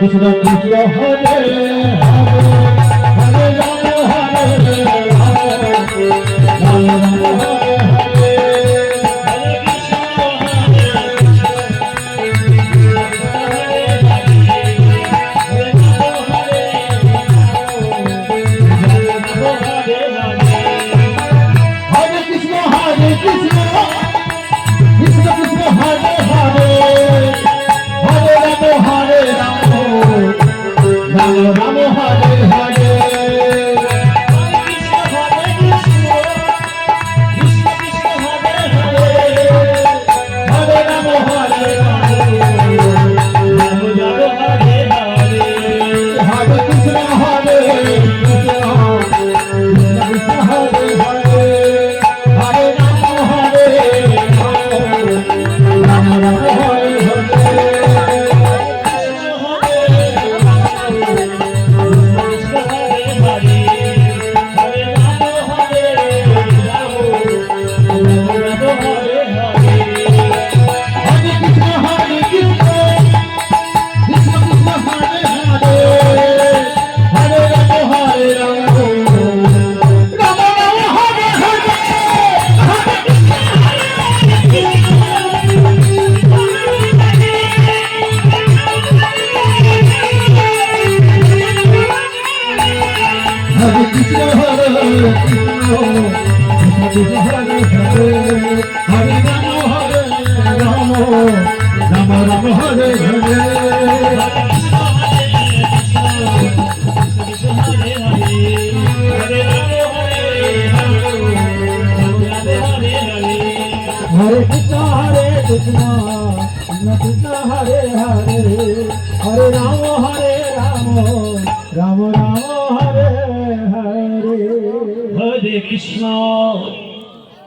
Krishna Krishna Hare Hare Hare Ram Hare Ram Ram Hare Hare Hare Krishna Hare Krishna Krishna Krishna Hare Hare Hare Ram Ram Ram Hare Hare Hare Ram Hare Ram Ram Hare Hare Hare Krishna Hare Krishna Krishna Hare Hare Hare Ram Hare Ram Ram Hare Hare Hare Krishna Hare Krishna Krishna Krishna Hare Hare Hare Rama Hare